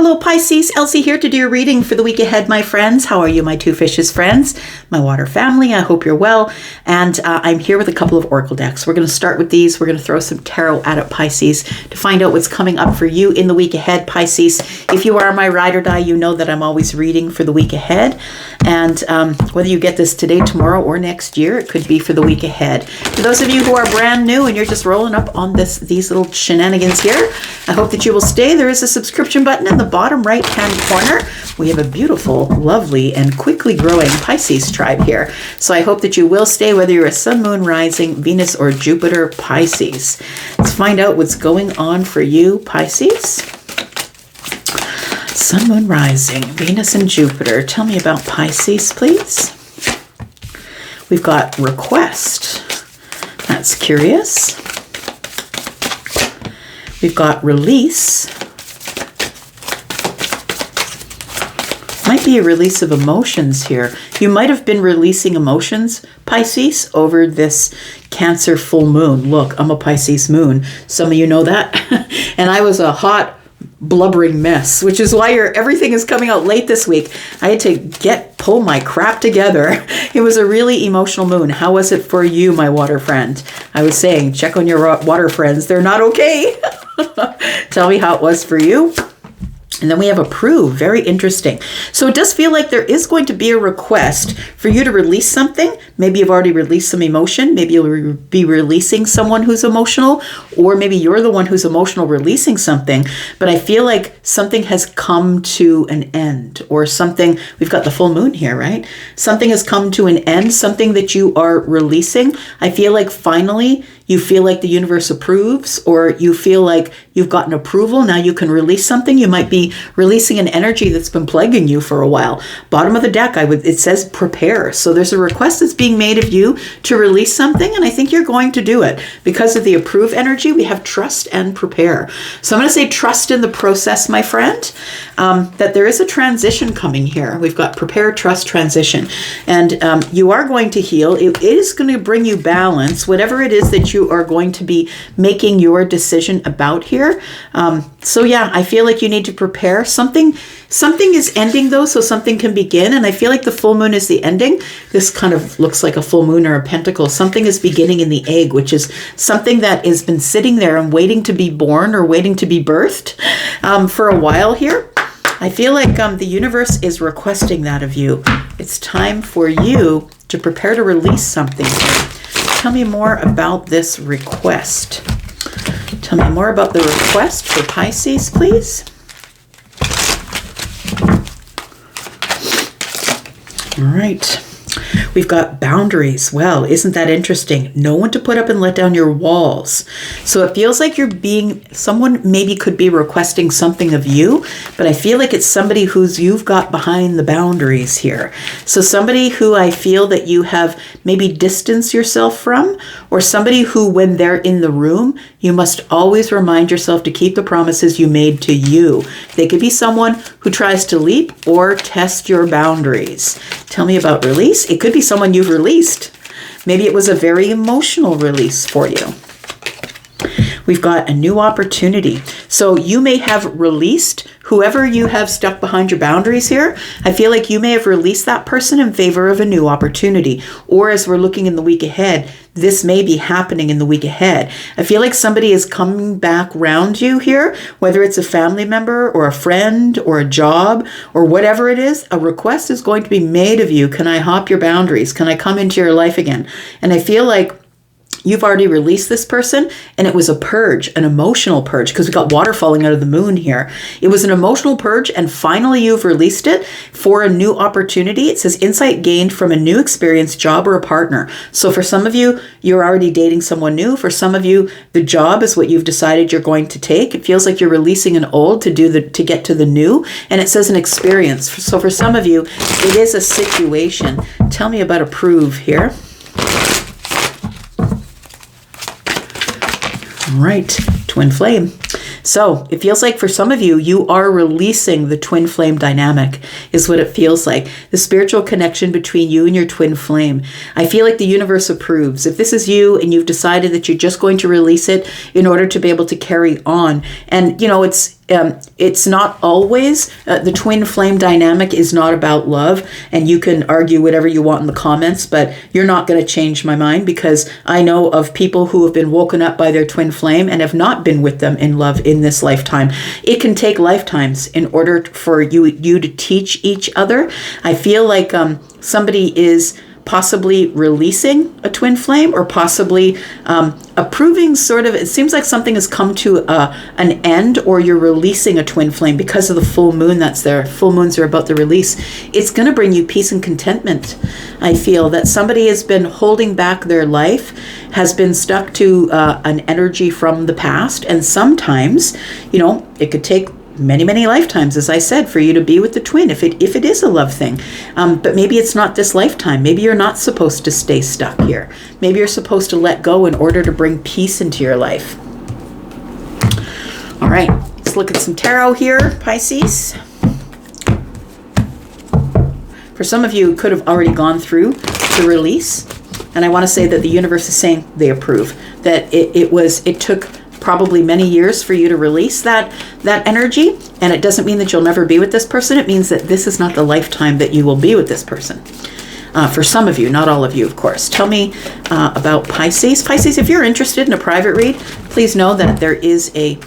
Hello Pisces, Elsie here to do your reading for the week ahead, my friends. How are you, my two fishes friends, my water family? I hope you're well. And I'm here with a couple of oracle decks. We're going to start with these. We're going to throw some tarot at it, Pisces, to find out what's coming up for you in the week ahead, Pisces. If you are my ride or die, you know that I'm always reading for the week ahead. And whether you get this today, tomorrow, or next year, it could be for the week ahead. For those of you who are brand new and you're just rolling up on these little shenanigans here, I hope that you will stay. There is a subscription button in the bottom right hand corner. We have a beautiful, lovely, and quickly growing Pisces tribe here. So I hope that you will stay, whether you're a sun, moon, rising, Venus, or Jupiter Pisces. Let's find out what's going on for you, Pisces. Sun, moon, rising, Venus, and Jupiter. Tell me about Pisces, please. We've got request. That's curious. We've got release. Might be a release of emotions here. You might have been releasing emotions, Pisces, over this Cancer full moon. Look, I'm a Pisces moon. Some of you know that. And I was a hot, blubbering mess, which is why everything is coming out late this week. I had to pull my crap together. It was a really emotional moon. How was it for you, my water friend? I was saying, check on your water friends. They're not okay. Tell me how it was for you. And then we have approve. Very interesting. So it does feel like there is going to be a request for you to release something. Maybe you've already released some emotion. Maybe you'll be releasing someone who's emotional, or maybe you're the one who's emotional releasing something. But I feel like something has come to an end, or something. We've got the full moon here, right? Something has come to an end, something that you are releasing. I feel like finally you feel like the universe approves, or you feel like you've gotten approval. Now you can release something. You might be releasing an energy that's been plaguing you for a while. Bottom of the deck, it says prepare. So there's a request that's being made of you to release something, and I think you're going to do it. Because of the approve energy, we have trust and prepare. So I'm going to say trust in the process, my friend, that there is a transition coming here. We've got prepare, trust, transition. And you are going to heal. It is going to bring you balance, whatever it is that you are going to be making your decision about here. So yeah, I feel like you need to prepare. Something is ending though, so something can begin. And I feel like the full moon is the ending. This kind of looks like a full moon or a pentacle. Something is beginning in the egg, which is something that has been sitting there and waiting to be born or waiting to be birthed for a while here. I feel like the universe is requesting that of you. It's time for you to prepare to release something. Tell me more about this request. Tell me more about the request for Pisces, please. All right. We've got boundaries. Well, isn't that interesting? No one to put up and let down your walls. So it feels like someone maybe could be requesting something of you, but I feel like it's somebody you've got behind the boundaries here. So somebody who I feel that you have maybe distanced yourself from, or somebody who, when they're in the room, you must always remind yourself to keep the promises you made to you. They could be someone who tries to leap or test your boundaries. Tell me about release. It could be someone you've released. Maybe it was a very emotional release for you. We've got a new opportunity. So you may have released whoever you have stuck behind your boundaries here. I feel like you may have released that person in favor of a new opportunity. Or as we're looking in the week ahead, this may be happening in the week ahead. I feel like somebody is coming back round you here, whether it's a family member or a friend or a job or whatever it is. A request is going to be made of you. Can I hop your boundaries? Can I come into your life again? And I feel like you've already released this person, and it was a purge, an emotional purge, because we got water falling out of the moon here. It was an emotional purge, and finally you've released it for a new opportunity. It says insight gained from a new experience, job, or a partner. So for some of you, you're already dating someone new. For some of you, the job is what you've decided you're going to take. It feels like you're releasing an old to get to the new, and it says an experience. So for some of you, it is a situation. Tell me about approve here. All right, twin flame. So it feels like for some of you, you are releasing the twin flame dynamic is what it feels like. The spiritual connection between you and your twin flame. I feel like the universe approves. If this is you and you've decided that you're just going to release it in order to be able to carry on. And, you know, it's It's not always, the twin flame dynamic is not about love, and you can argue whatever you want in the comments, but you're not going to change my mind, because I know of people who have been woken up by their twin flame and have not been with them in love in this lifetime. It can take lifetimes in order for you to teach each other. I feel like somebody is possibly releasing a twin flame, or possibly approving, sort of. It seems like something has come to an end, or you're releasing a twin flame because of the full moon that's there. Full moons are about the release. It's going to bring you peace and contentment. I feel that somebody has been holding back their life, has been stuck to an energy from the past, and sometimes, it could take many, many lifetimes, as I said, for you to be with the twin, if it is a love thing. But maybe it's not this lifetime. Maybe you're not supposed to stay stuck here. Maybe you're supposed to let go in order to bring peace into your life. All right, let's look at some tarot here, Pisces. For some of you, could have already gone through the release, and I want to say that the universe is saying they approve, that it took probably many years for you to release that energy, and it doesn't mean that you'll never be with this person. It means that this is not the lifetime that you will be with this person. For some of you, not all of you, of course. Tell me about Pisces. Pisces, if you're interested in a private read, please know that there is a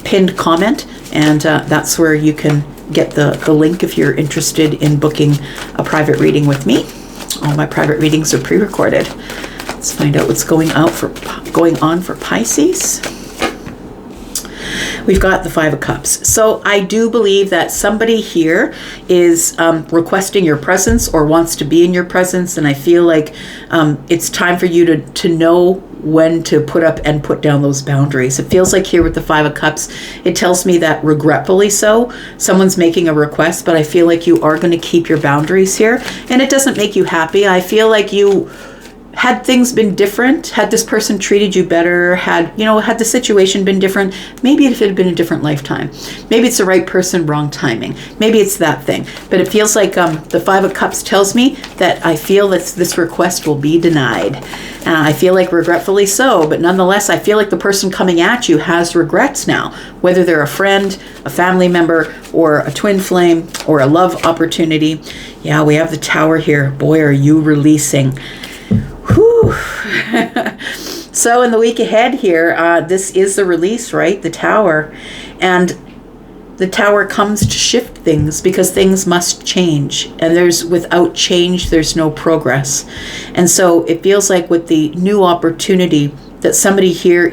pinned comment, and that's where you can get the link if you're interested in booking a private reading with me. All my private readings are pre-recorded. Let's find out what's going on for Pisces. We've got the Five of Cups. So I do believe that somebody here is requesting your presence, or wants to be in your presence, and I feel like it's time for you to know when to put up and put down those boundaries. It feels like here with the Five of Cups, it tells me that regretfully so, someone's making a request, but I feel like you are going to keep your boundaries here, and it doesn't make you happy. I feel like had things been different, had this person treated you better, had the situation been different, maybe if it had been a different lifetime, maybe it's the right person, wrong timing, maybe it's that thing. But it feels like the Five of Cups tells me that I feel that this request will be denied. I feel like regretfully so, but nonetheless, I feel like the person coming at you has regrets now, whether they're a friend, a family member, or a twin flame, or a love opportunity. Yeah, we have the Tower here. Boy, are you releasing. Whew. So in the week ahead here, this is the release, right? The Tower. And the Tower comes to shift things, because things must change. And without change, there's no progress. And so it feels like with the new opportunity that somebody here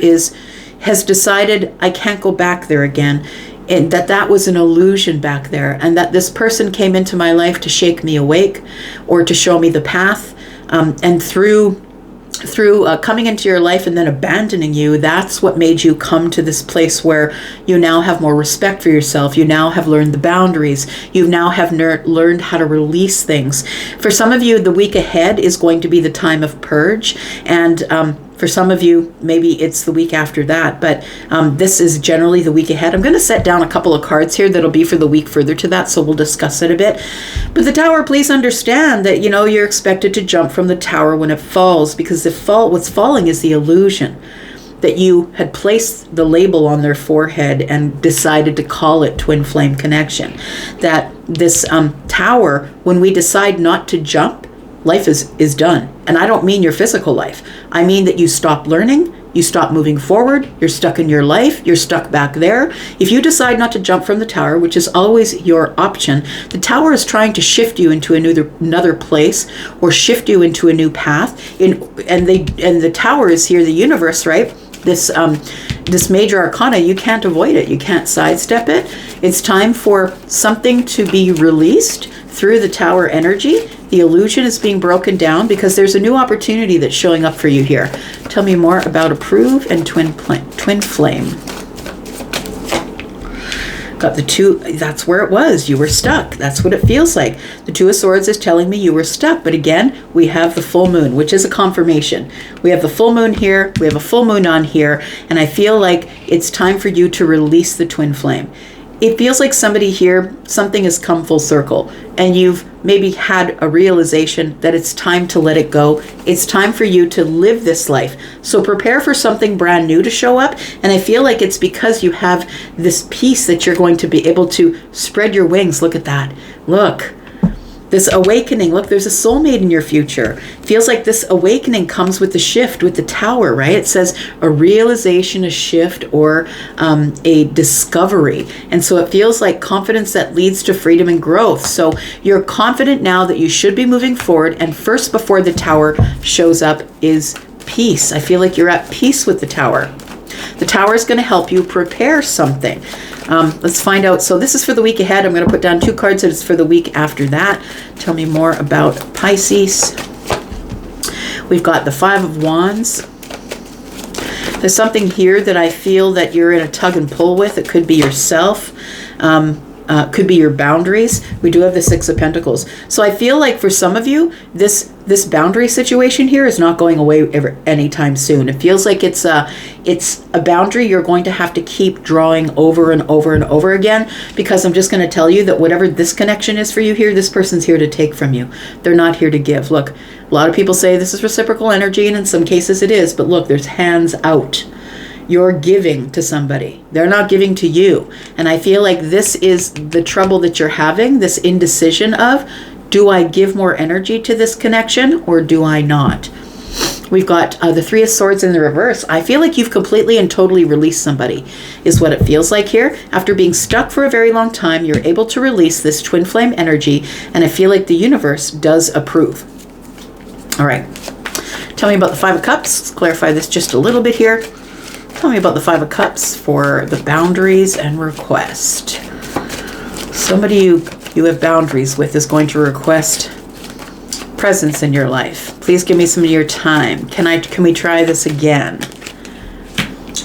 has decided, I can't go back there again. And that was an illusion back there. And that this person came into my life to shake me awake, or to show me the path. And through coming into your life and then abandoning you, that's what made you come to this place where you now have more respect for yourself. You now have learned the boundaries. You now have learned how to release things. For some of you, the week ahead is going to be the time of purge. And for some of you, maybe it's the week after that, but this is generally the week ahead. I'm going to set down a couple of cards here that'll be for the week further to that, so we'll discuss it a bit. But the Tower, please understand that, you're expected to jump from the Tower when it falls, because what's falling is the illusion that you had placed the label on their forehead and decided to call it twin flame connection. That this Tower, when we decide not to jump, life is done. And I don't mean your physical life. I mean that you stop learning, you stop moving forward, you're stuck in your life, you're stuck back there. If you decide not to jump from the Tower, which is always your option, the Tower is trying to shift you into another place, or shift you into a new path. And the Tower is here, the universe, right? This major arcana, you can't avoid it. You can't sidestep it. It's time for something to be released through the Tower energy. The illusion is being broken down, because there's a new opportunity that's showing up for you here. Tell me more about approve and twin flame. Got the two, that's where it was. You were stuck. That's what it feels like. The Two of Swords is telling me you were stuck. But again, we have the full moon, which is a confirmation. We have the full moon here. We have a full moon on here. And I feel like it's time for you to release the twin flame. It feels like somebody here, something has come full circle, and you've maybe had a realization that it's time to let it go. It's time for you to live this life. So prepare for something brand new to show up. And I feel like it's because you have this peace that you're going to be able to spread your wings. Look at that. Look. This awakening, look, there's a soulmate in your future. Feels like this awakening comes with the shift, with the tower, right? It says a realization, a shift, or a discovery. And so it feels like confidence that leads to freedom and growth. So you're confident now that you should be moving forward. And first, before the tower shows up, is peace. I feel like you're at peace with the tower. The tower is going to help you prepare something. Let's find out. So this is for the week ahead. I'm going to put down 2 cards that is for the week after that. Tell me more about Pisces. We've got the 5 of Wands. There's something here that I feel that you're in a tug and pull with. It could be yourself. Could be your boundaries. We do have the 6 of Pentacles. So I feel like for some of you, this boundary situation here is not going away anytime soon. It feels like it's a boundary you're going to have to keep drawing over and over and over again, because I'm just going to tell you that whatever this connection is for you here, this person's here to take from you. They're not here to give. Look, a lot of people say this is reciprocal energy, and in some cases it is, but look, there's hands out. You're giving to somebody. They're not giving to you. And I feel like this is the trouble that you're having, this indecision of, do I give more energy to this connection or do I not? We've got the 3 of Swords in the reverse. I feel like you've completely and totally released somebody, is what it feels like here. After being stuck for a very long time, you're able to release this twin flame energy, and I feel like the universe does approve. All right. Tell me about the 5 of Cups. Let's clarify this just a little bit here. Tell me about the 5 of Cups for the boundaries and request. Somebody you have boundaries with is going to request presence in your life. Please give me some of your time. Can we try this again?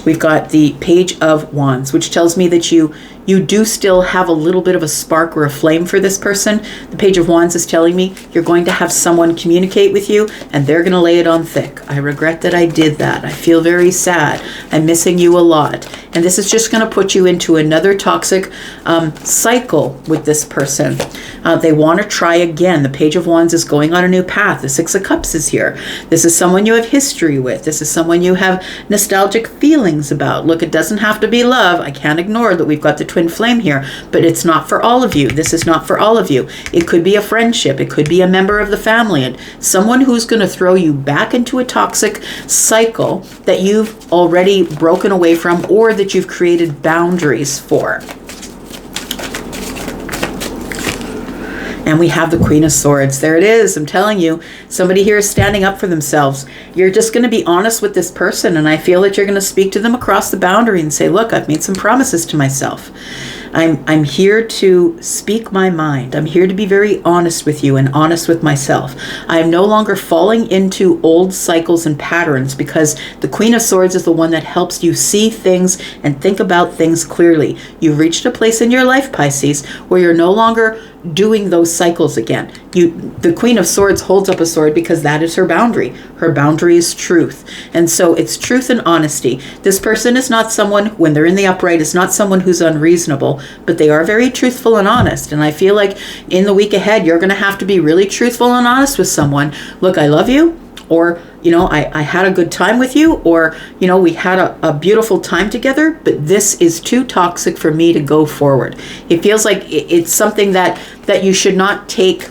We've got the Page of Wands, which tells me that you do still have a little bit of a spark or a flame for this person. The Page of Wands is telling me you're going to have someone communicate with you, and they're going to lay it on thick. I regret that I did that. I feel very sad. I'm missing you a lot. And this is just going to put you into another toxic cycle with this person. They want to try again. The Page of Wands is going on a new path. The 6 of Cups is here. This is someone you have history with. This is someone you have nostalgic feelings about. Look, it doesn't have to be love. I can't ignore that we've got the twin flame here, but it's not for all of you. This is not for all of you. It could be a friendship. It could be a member of the family, and someone who's going to throw you back into a toxic cycle that you've already broken away from, or that you've created boundaries for. And we have the Queen of Swords. There it is. I'm telling you, somebody here is standing up for themselves. You're just going to be honest with this person, and I feel that you're going to speak to them across the boundary and say, look, I've made some promises to myself. I'm here to speak my mind. I'm here to be very honest with you and honest with myself. I am no longer falling into old cycles and patterns, because the Queen of Swords is the one that helps you see things and think about things clearly. You've reached a place in your life, Pisces, where you're no longer doing those cycles again. The Queen of Swords holds up a sword because that is her boundary. Her boundary is truth. And so it's truth and honesty. This person is not someone, when they're in the upright, is not someone who's unreasonable, but they are very truthful and honest. And I feel like in the week ahead, you're going to have to be really truthful and honest with someone. Look, I love you. Or, I had a good time with you, or, we had a beautiful time together, but this is too toxic for me to go forward. It feels like it's something that you should not take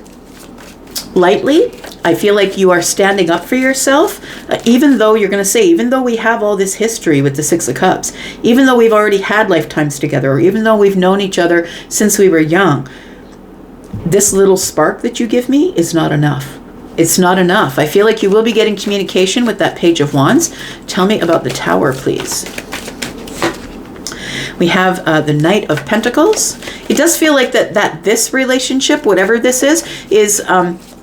lightly. I feel like you are standing up for yourself, even though you're going to say, even though we have all this history with the 6 of Cups, even though we've already had lifetimes together, or even though we've known each other since we were young, this little spark that you give me is not enough. It's not enough. I feel like you will be getting communication with that Page of Wands. Tell me about the Tower, please. We have the Knight of Pentacles. It does feel like that this relationship, whatever this is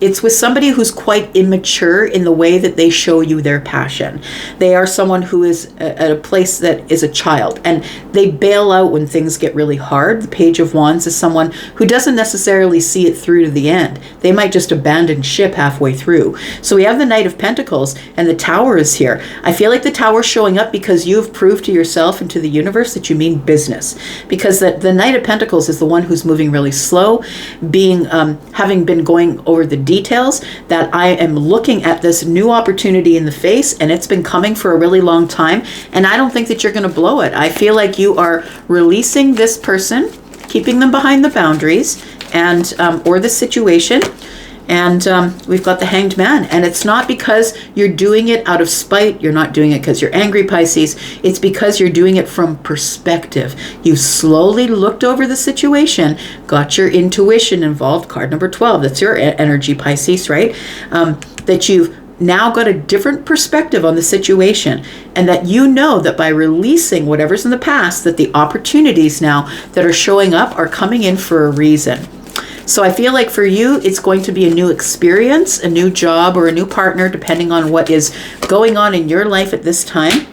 it's with somebody who's quite immature in the way that they show you their passion. They are someone who is at a place that is a child, and they bail out when things get really hard. The Page of Wands is someone who doesn't necessarily see it through to the end. They might just abandon ship halfway through. So we have the Knight of Pentacles, and the Tower is here. I feel like the Tower's showing up because you've proved to yourself and to the universe that you mean business. Because the Knight of Pentacles is the one who's moving really slow, having been going over the details, that I am looking at this new opportunity in the face, and it's been coming for a really long time, and I don't think that you're going to blow it. I feel like you are releasing this person, keeping them behind the boundaries, and or the situation. And we've got the Hanged Man. And it's not because you're doing it out of spite. You're not doing it because you're angry, Pisces. It's because you're doing it from perspective. You slowly looked over the situation, got your intuition involved. Card number 12. That's your energy, Pisces, right? That you've now got a different perspective on the situation, and that you know that by releasing whatever's in the past, that the opportunities now that are showing up are coming in for a reason. So I feel like for you, it's going to be a new experience, a new job, or a new partner, depending on what is going on in your life at this time.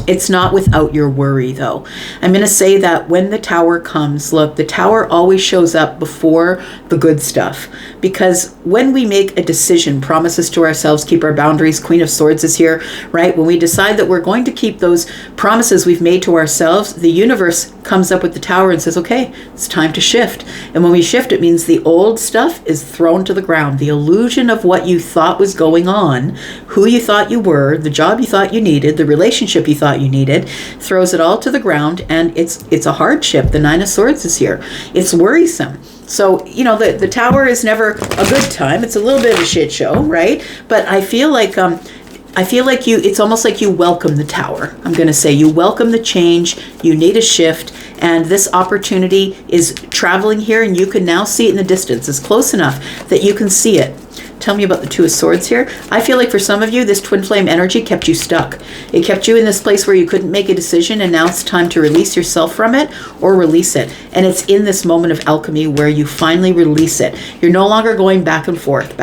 It's not without your worry, though. I'm going to say that when the Tower comes, look, the Tower always shows up before the good stuff. Because when we make a decision, promises to ourselves, keep our boundaries, Queen of Swords is here, right? When we decide that we're going to keep those promises we've made to ourselves, the universe comes up with the Tower and says, okay, it's time to shift. And when we shift, it means the old stuff is thrown to the ground. The illusion of what you thought was going on, who you thought you were, the job you thought you needed, the relationship you thought you needed, throws it all to the ground, and it's a hardship. The Nine of Swords is here. It's worrisome. So, you know, the Tower is never a good time. It's a little bit of a shit show, right? But I feel like it's almost like you welcome the Tower. I'm going to say you welcome the change. You need a shift, and this opportunity is traveling here, and you can now see it in the distance. It's close enough that you can see it. Tell me about the Two of Swords here. I feel like for some of you, this twin flame energy kept you stuck. It kept you in this place where you couldn't make a decision, and now it's time to release yourself from it or release it. And it's in this moment of alchemy where you finally release it. You're no longer going back and forth,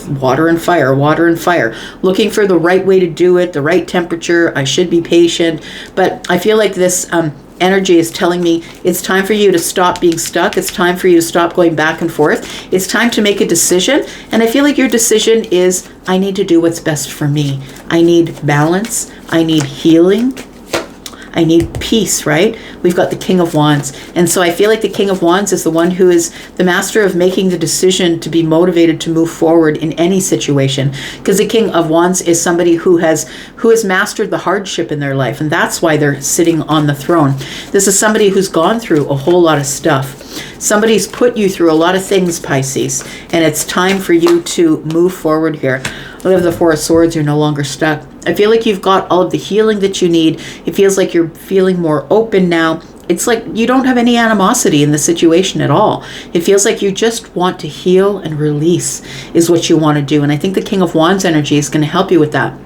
water and fire, looking for the right way to do it, the right temperature. I should be patient. But I feel like this energy is telling me it's time for you to stop being stuck. It's time for you to stop going back and forth. It's time to make a decision. And I feel like your decision is, I need to do what's best for me. I need balance. I need healing. I need peace, right? We've got the King of Wands. And so I feel like the King of Wands is the one who is the master of making the decision to be motivated to move forward in any situation. Because the King of Wands is somebody who has mastered the hardship in their life. And that's why they're sitting on the throne. This is somebody who's gone through a whole lot of stuff. Somebody's put you through a lot of things, Pisces. And it's time for you to move forward here. We have the Four of Swords. You're no longer stuck. I feel like you've got all of the healing that you need. It feels like you're feeling more open now. It's like you don't have any animosity in the situation at all. It feels like you just want to heal and release is what you want to do. And I think the King of Wands energy is going to help you with that.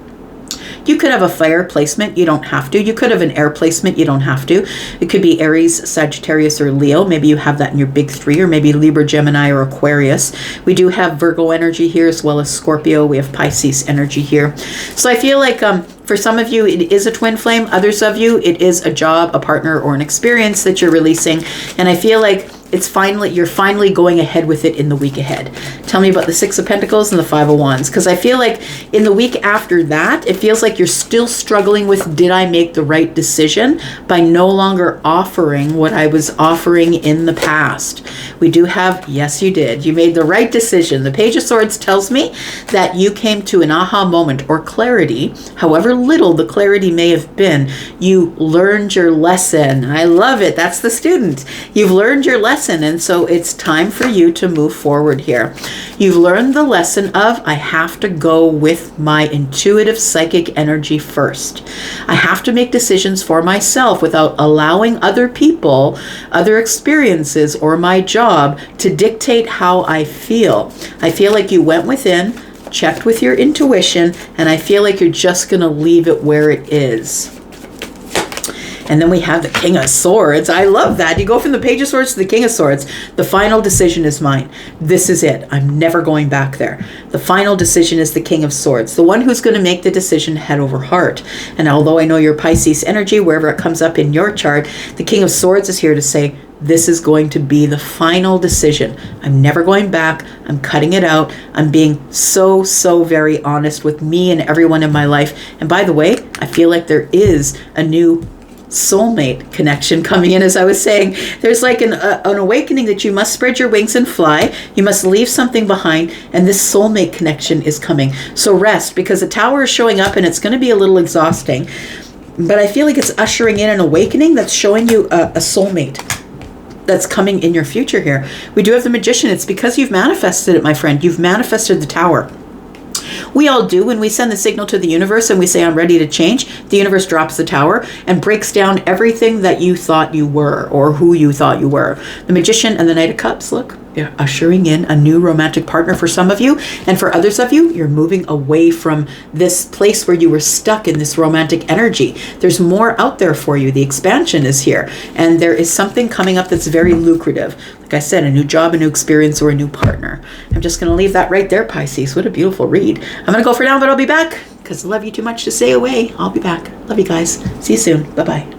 You could have a fire placement. You don't have to. You could have an air placement. You don't have to. It could be Aries, Sagittarius, or Leo. Maybe you have that in your big three, or maybe Libra, Gemini, or Aquarius. We do have Virgo energy here as well as Scorpio. We have Pisces energy here. So I feel like for some of you, it is a twin flame. Others of you, it is a job, a partner, or an experience that you're releasing. And I feel like you're finally going ahead with it in the week ahead. Tell me about the Six of Pentacles and the Five of Wands, because I feel like in the week after that, it feels like you're still struggling with, did I make the right decision by no longer offering what I was offering in the past? We do have, yes, you did. You made the right decision. The Page of Swords tells me that you came to an aha moment or clarity, however little the clarity may have been. You learned your lesson. I love it. That's the student. You've learned your lesson. And so it's time for you to move forward here. You've learned the lesson of, I have to go with my intuitive psychic energy first. I have to make decisions for myself without allowing other people, other experiences, or my job to dictate how I feel. I feel like you went within, checked with your intuition, and I feel like you're just going to leave it where it is. And then we have the King of Swords. I love that. You go from the Page of Swords to the King of Swords. The final decision is mine. This is it. I'm never going back there. The final decision is the King of Swords, the one who's going to make the decision head over heart. And although I know your Pisces energy, wherever it comes up in your chart, the King of Swords is here to say, this is going to be the final decision. I'm never going back. I'm cutting it out. I'm being so very honest with me and everyone in my life. And by the way, I feel like there is a new soulmate connection coming in. As I was saying, there's like an awakening that you must spread your wings and fly. You must leave something behind, and this soulmate connection is coming. So rest, because the Tower is showing up and it's going to be a little exhausting, but I feel like it's ushering in an awakening that's showing you a soulmate that's coming in your future here. We do have the Magician. It's because you've manifested it, my friend. You've manifested the Tower. We all do. When we send the signal to the universe and we say, I'm ready to change, the universe drops the Tower and breaks down everything that you thought you were or who you thought you were. The Magician and the Knight of Cups, look, they're ushering in a new romantic partner for some of you. And for others of you, you're moving away from this place where you were stuck in this romantic energy. There's more out there for you. The expansion is here. And there is something coming up that's very lucrative. Like I said, a new job, a new experience, or a new partner. I'm just going to leave that right there, Pisces. What a beautiful read. I'm going to go for now, but I'll be back because I love you too much to stay away. I'll be back. Love you guys. See you soon. Bye-bye.